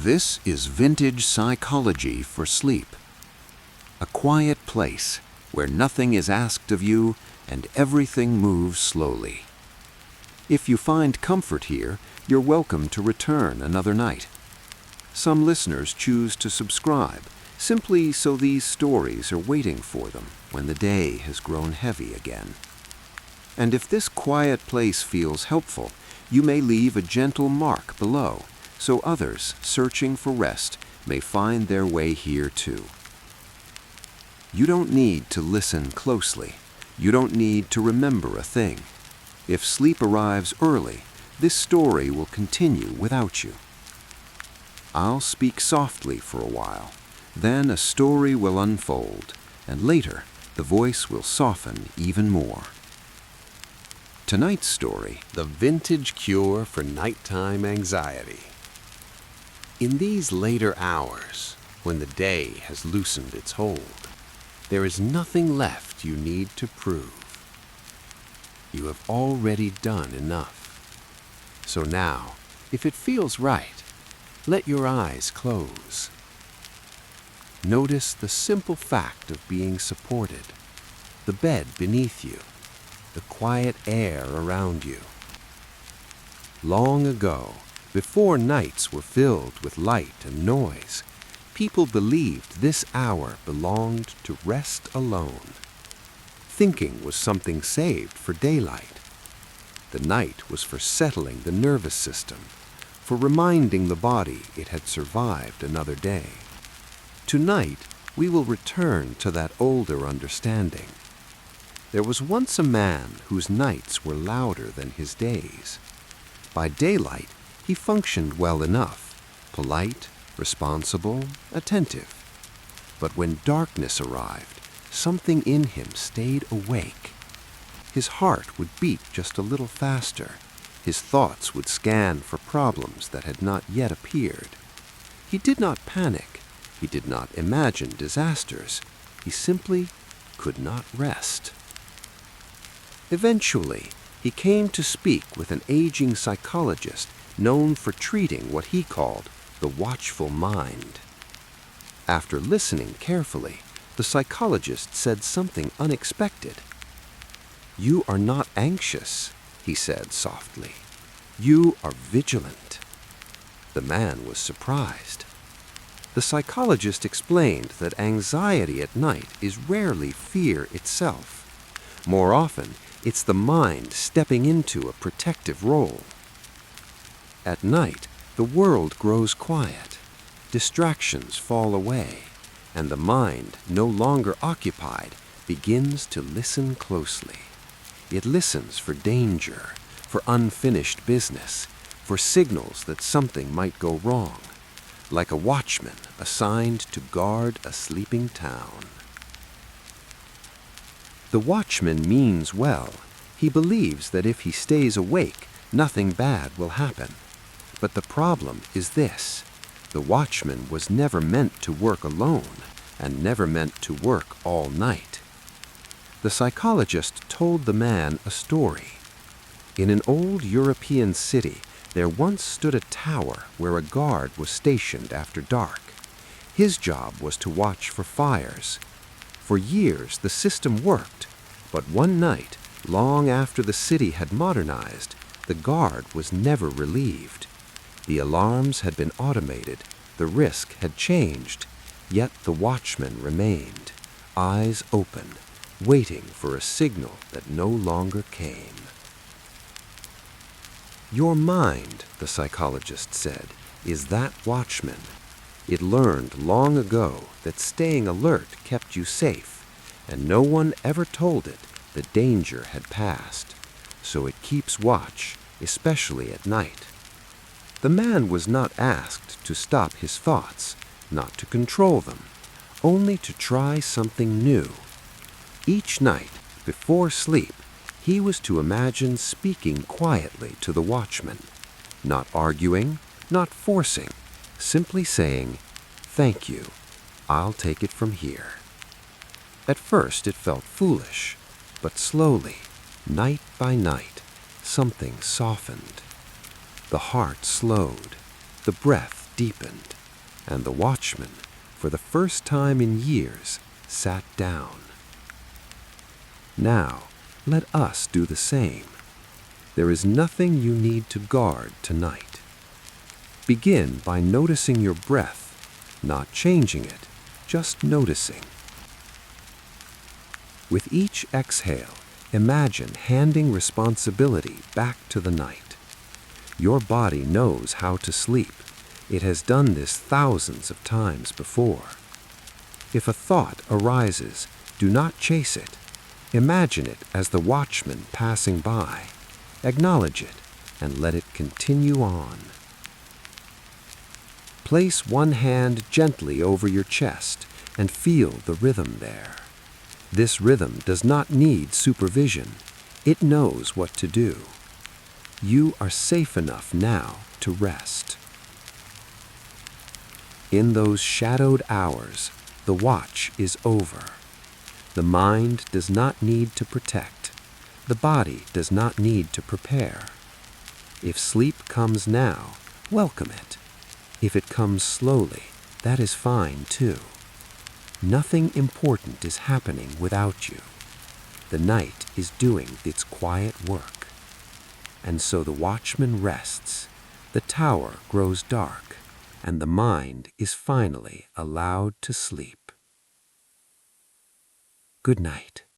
This is vintage psychology for sleep. A quiet place where nothing is asked of you and everything moves slowly. If you find comfort here, you're welcome to return another night. Some listeners choose to subscribe simply so these stories are waiting for them when the day has grown heavy again. And if this quiet place feels helpful, you may leave a gentle mark below so others searching for rest may find their way here too. You don't need to listen closely. You don't need to remember a thing. If sleep arrives early, this story will continue without you. I'll speak softly for a while. Then a story will unfold, and later the voice will soften even more. Tonight's story, The Vintage Cure for Nighttime Anxiety. In these later hours, when the day has loosened its hold, there is nothing left you need to prove. You have already done enough. So now, if it feels right, let your eyes close. Notice the simple fact of being supported, the bed beneath you, the quiet air around you. Long ago, before nights were filled with light and noise, people believed this hour belonged to rest alone. Thinking was something saved for daylight. The night was for settling the nervous system, for reminding the body it had survived another day. Tonight, we will return to that older understanding. There was once a man whose nights were louder than his days. By daylight, he functioned well enough, polite, responsible, attentive. But when darkness arrived, something in him stayed awake. His heart would beat just a little faster. His thoughts would scan for problems that had not yet appeared. He did not panic. He did not imagine disasters. He simply could not rest. Eventually, he came to speak with an aging psychologist known for treating what he called the watchful mind. After listening carefully, the psychologist said something unexpected. "You are not anxious," he said softly. "You are vigilant." The man was surprised. The psychologist explained that anxiety at night is rarely fear itself. More often, it's the mind stepping into a protective role. At night, the world grows quiet. Distractions fall away, and the mind, no longer occupied, begins to listen closely. It listens for danger, for unfinished business, for signals that something might go wrong, like a watchman assigned to guard a sleeping town. The watchman means well. He believes that if he stays awake, nothing bad will happen. But the problem is this: the watchman was never meant to work alone and never meant to work all night. The psychologist told the man a story. In an old European city, there once stood a tower where a guard was stationed after dark. His job was to watch for fires. For years, the system worked, but one night, long after the city had modernized, the guard was never relieved. The alarms had been automated, the risk had changed, yet the watchman remained, eyes open, waiting for a signal that no longer came. Your mind, the psychologist said, is that watchman. It learned long ago that staying alert kept you safe, and no one ever told it the danger had passed. So it keeps watch, especially at night. The man was not asked to stop his thoughts, not to control them, only to try something new. Each night, before sleep, he was to imagine speaking quietly to the watchman, not arguing, not forcing, simply saying, "Thank you, I'll take it from here." At first it felt foolish, but slowly, night by night, something softened. The heart slowed, the breath deepened, and the watchman, for the first time in years, sat down. Now, let us do the same. There is nothing you need to guard tonight. Begin by noticing your breath, not changing it, just noticing. With each exhale, imagine handing responsibility back to the night. Your body knows how to sleep. It has done this thousands of times before. If a thought arises, do not chase it. Imagine it as the watchman passing by. Acknowledge it and let it continue on. Place one hand gently over your chest and feel the rhythm there. This rhythm does not need supervision. It knows what to do. You are safe enough now to rest. In those shadowed hours, the watch is over. The mind does not need to protect. The body does not need to prepare. If sleep comes now, welcome it. If it comes slowly, that is fine too. Nothing important is happening without you. The night is doing its quiet work. And so the watchman rests, the tower grows dark, and the mind is finally allowed to sleep. Good night.